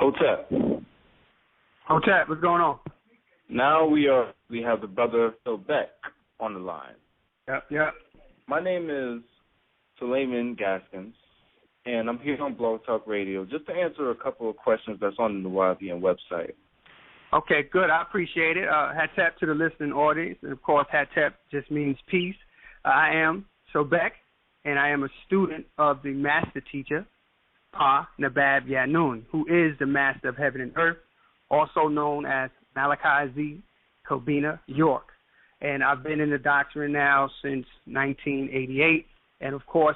Hotep. Hotep, what's going on? Now we have the brother Sobek on the line. Yep. My name is Suleiman Gaskins, and I'm here on Blog Talk Radio just to answer a couple of questions that's on the Nuwaubian website. Okay, good. I appreciate it. Hatep to the listening audience, and of course, Hatep just means peace. I am Sobek, and I am a student of the master teacher, Pa Nabab Yanun, who is the master of heaven and earth, also known as Malachi Z. Kobina York. And I've been in the doctrine now since 1988, and of course,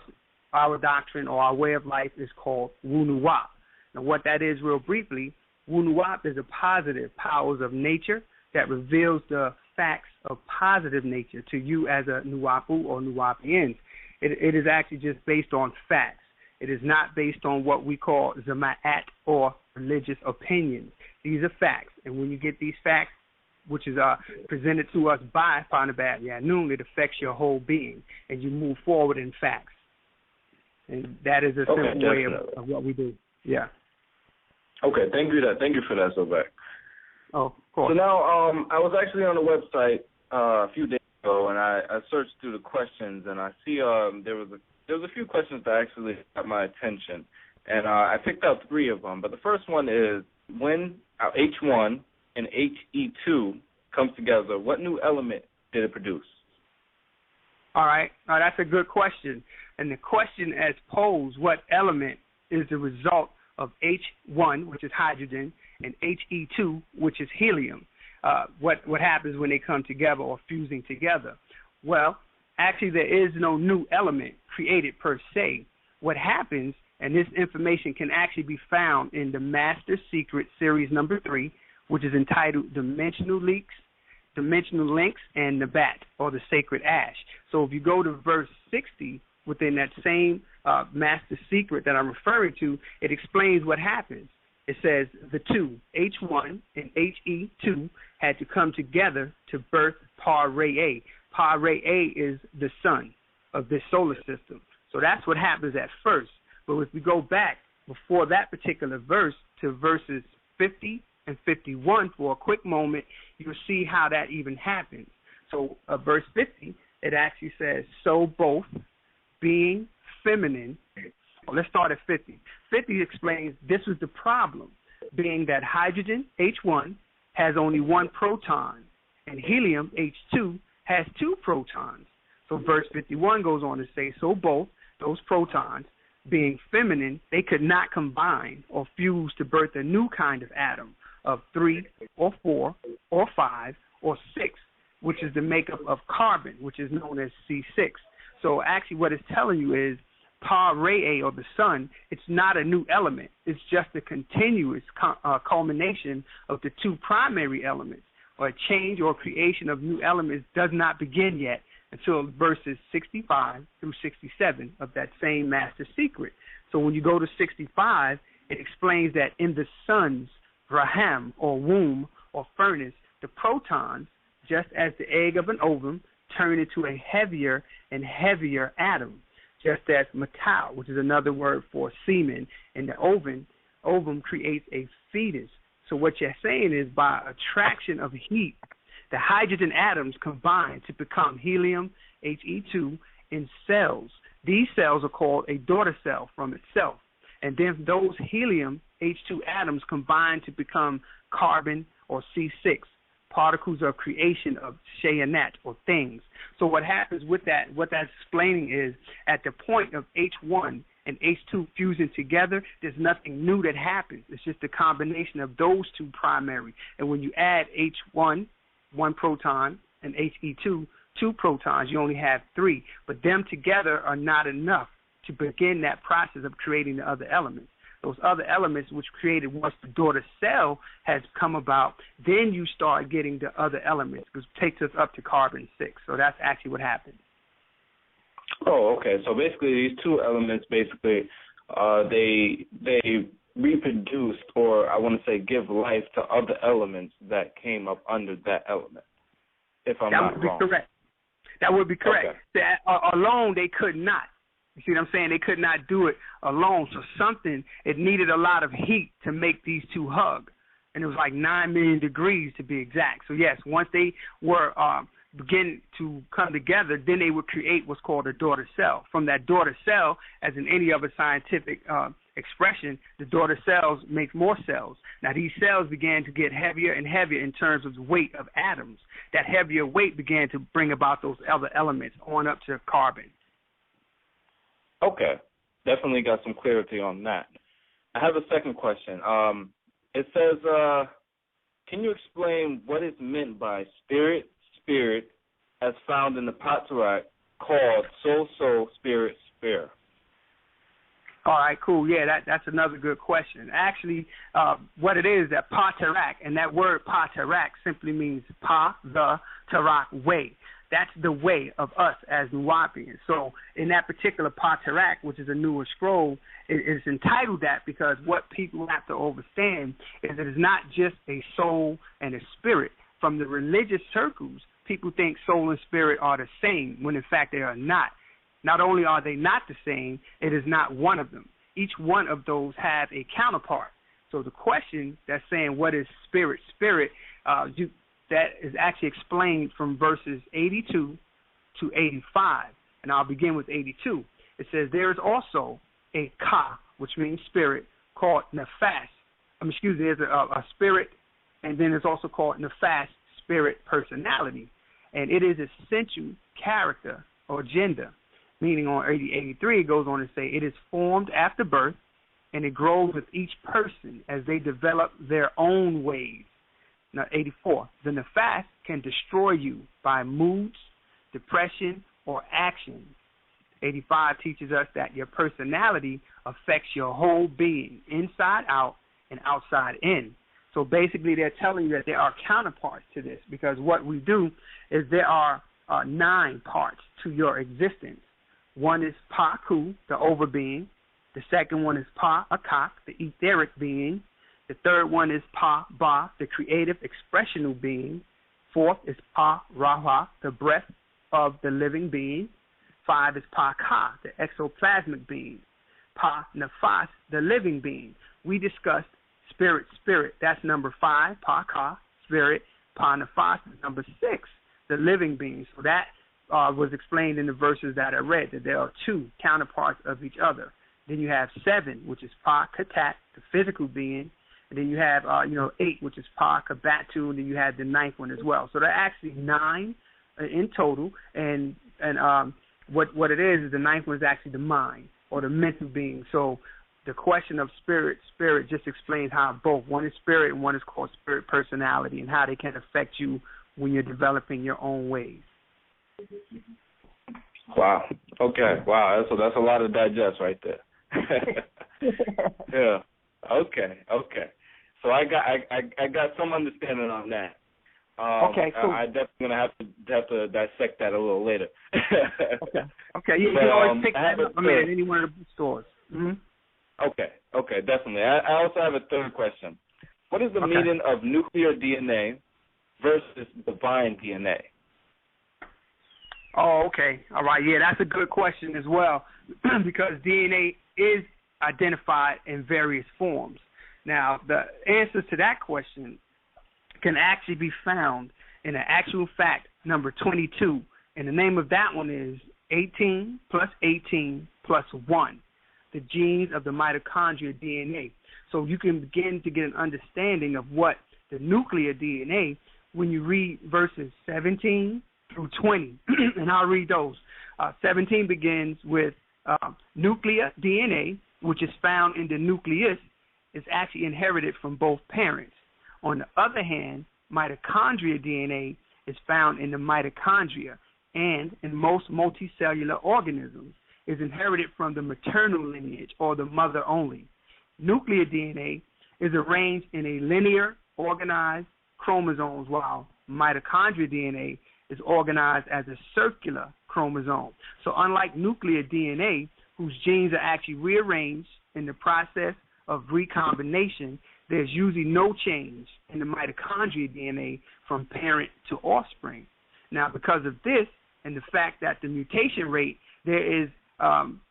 our doctrine or our way of life is called wu-nuwaupu. Now, what that is, real briefly, wu-nuwaupu is the positive powers of nature that reveals the facts of positive nature to you as a nuwaupu or nuwaupians. It is actually just based on facts. It is not based on what we call zama'at or religious opinions. These are facts, and when you get these facts, which is presented to us by Panabab Yanun, it affects your whole being, and you move forward in facts. And that is a simple way of what we do. Yeah. Okay, thank you for that, Sobek. Oh, of course. So now, I was actually on the website a few days ago, and I searched through the questions, and I see there was a few questions that actually got my attention, and I picked out 3 of them. But the first one is, when H1 and HE2 comes together, what new element did it produce? All right. That's a good question. And the question as posed, what element is the result of H1, which is hydrogen, and HE2, which is helium? What happens when they come together or fusing together? Well, actually, there is no new element created per se. What happens, and this information can actually be found in the Master Secret Series number 3, which is entitled Dimensional Links, and Nabat, or the Sacred Ash. So if you go to verse 60 within that same Master Secret that I'm referring to, it explains what happens. It says the two, H1 and HE2, had to come together to birth Pa-Re-A. Pa-Re-A is the sun of this solar system. So that's what happens at first. But if we go back before that particular verse to verses 50 and 51 for a quick moment, you'll see how that even happens. So verse 50, it actually says, so both being feminine. Well, let's start at 50. 50 explains this was the problem, being that hydrogen, H1, has only 1 proton, and helium, H2, has 2 protons. So verse 51 goes on to say, so both those protons, being feminine, they could not combine or fuse to birth a new kind of atom of 3 or 4 or 5 or 6, which is the makeup of carbon, which is known as C6. So actually what it's telling you is Pa-Re-A, or the sun, it's not a new element. It's just a continuous culmination of the 2 primary elements. Or a change or creation of new elements does not begin yet until verses 65 through 67 of that same Master Secret. So when you go to 65, it explains that in the sun's raham, or womb, or furnace, the protons, just as the egg of an ovum, turn into a heavier and heavier atom, just as metal, which is another word for semen, in the ovum creates a fetus. So what you're saying is by attraction of heat, the hydrogen atoms combine to become helium, He2, in cells. These cells are called a daughter cell from itself. And then those helium, H2 atoms combine to become carbon, or C6, particles of creation of shayanat, or things. So what happens with that, what that's explaining is at the point of H1 and H2 fusing together, there's nothing new that happens. It's just a combination of those 2 primary. And when you add H1, 1 proton, and HE2, 2 protons, you only have 3. But them together are not enough to begin that process of creating the other elements. Those other elements which created once the daughter cell has come about, then you start getting the other elements, which takes us up to carbon 6. So that's actually what happens. Oh, okay. So basically these 2 elements, basically, they reproduced, or I want to say give life to other elements that came up under that element, if I'm not wrong. That would be correct. That would be correct. Okay. Alone they could not. You see what I'm saying? They could not do it alone. So it needed a lot of heat to make these two hug. And it was like 9 million degrees to be exact. So, yes, once they were begin to come together, then they would create what's called a daughter cell. From that daughter cell, as in any other scientific expression, the daughter cells make more cells. Now, these cells began to get heavier and heavier in terms of the weight of atoms. That heavier weight began to bring about those other elements on up to carbon. Okay. Definitely got some clarity on that. I have a second question. It says, can you explain what is meant by spirit as found in the Patarak called soul, spirit, spirit? All right, cool. Yeah, that's another good question. Actually, what it is, that Patarak, and that word Patarak simply means Pa, the Tarak, way. That's the way of us as Nuwaupians. So in that particular Patarak, which is a newer scroll, it's entitled that because what people have to understand is that it's not just a soul and a spirit. From the religious circles, people think soul and spirit are the same, when in fact they are not. Not only are they not the same, it is not one of them. Each one of those have a counterpart. So the question that's saying what is spirit, that is actually explained from verses 82 to 85. And I'll begin with 82. It says, there is also a ka, which means spirit, called nefas. There's a spirit, and then it's also called nefas, spirit personality. And it is essential character or gender. Meaning on 83, it goes on to say, it is formed after birth, and it grows with each person as they develop their own ways. Now, 84, the nefas can destroy you by moods, depression, or action. 85 teaches us that your personality affects your whole being, inside out and outside in. So basically they're telling you that there are counterparts to this, because what we do is there are 9 parts to your existence. One is Pa-Ku, the overbeing. The second one is Pa-Akak, the etheric being. The third one is Pa-Ba, the creative expressional being. Fourth is Pa-Raha, the breath of the living being. 5 is Pa-Ka, the exoplasmic being. Pa-Nefas, the living being. We discussed spirit. That's number 5, Pa-Ka, spirit. Pa-Nefas is number 6, the living being. So that was explained in the verses that I read, that there are 2 counterparts of each other. Then you have 7, which is Pa-Katat, the physical being. And then you have, 8, which is Pa-Kabatu, and then you have the 9th one as well. So there are actually 9 in total. And what it is the 9th one is actually the mind or the mental being. So the question of spirit just explains how both, one is spirit and one is called spirit personality, and how they can affect you when you're developing your own ways. Wow. Okay. Wow. So that's a lot to digest right there. Yeah. Okay. So I got some understanding on that. Okay. Cool. I definitely gonna have to dissect that a little later. Okay. You can always pick that up. At any one of the stores. Mm-hmm. Okay. Definitely. I also have a third question. What is the meaning of nuclear DNA versus divine DNA? Oh, okay. All right. Yeah, that's a good question as well, because DNA is identified in various forms. Now, the answers to that question can actually be found in an actual fact number 22, and the name of that one is 18 plus 18 plus 1, the genes of the mitochondria DNA. So you can begin to get an understanding of what the nuclear DNA when you read verses 17 through 20, and I'll read those. 17 begins with nuclear DNA, which is found in the nucleus, is actually inherited from both parents. On the other hand, mitochondria DNA is found in the mitochondria, and in most multicellular organisms is inherited from the maternal lineage or the mother only. Nuclear DNA is arranged in a linear, organized chromosomes, while mitochondrial DNA is organized as a circular chromosome. So unlike nuclear DNA, whose genes are actually rearranged in the process of recombination, there's usually no change in the mitochondrial DNA from parent to offspring. Now, because of this and the fact that the mutation rate, there is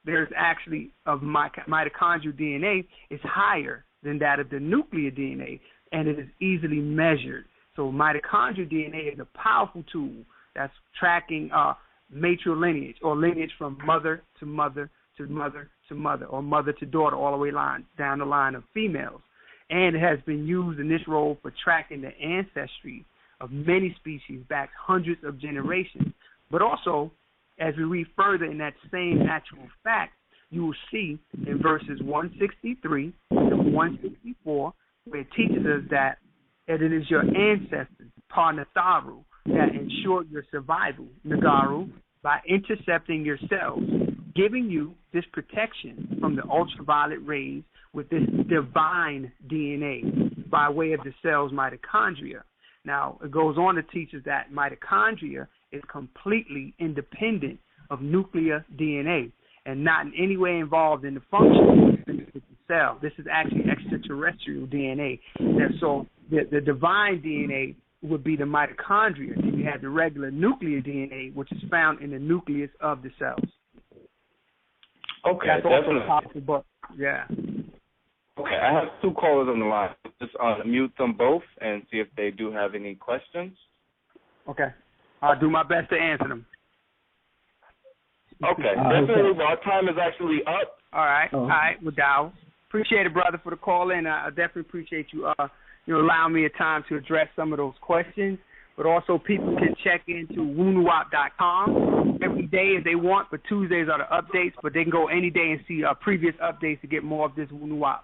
there's actually of mitochondrial DNA is higher than that of the nuclear DNA, and it is easily measured. So mitochondrial DNA is a powerful tool that's tracking matrilineage, or lineage from mother to mother to mother to mother, or mother to daughter, all the way down the line of females. And it has been used in this role for tracking the ancestry of many species back hundreds of generations. But also, as we read further in that same actual fact, you will see in verses 163 to 164, where it teaches us that it is your ancestors, Asaru, that ensured your survival, Nagaru, by intercepting your cells, giving you this protection from the ultraviolet rays with this divine DNA by way of the cell's mitochondria. Now, it goes on to teach us that mitochondria is completely independent of nuclear DNA and not in any way involved in the function of the cell. This is actually extraterrestrial DNA. And so the divine DNA would be the mitochondria, and you have the regular nuclear DNA, which is found in the nucleus of the cells. Okay, that's definitely. Also top of the book. Yeah. Okay, I have two callers on the line. Just unmute them both and see if they do have any questions. Okay. I'll do my best to answer them. Okay, definitely. Okay. Our time is actually up. All right. All right, well, Dow. Appreciate it, brother, for the call in. I definitely appreciate you allowing me a time to address some of those questions. But also, people can check into wu-nuwaupu.com every day if they want, but Tuesdays are the updates. But they can go any day and see previous updates to get more of this wu-nuwaupu.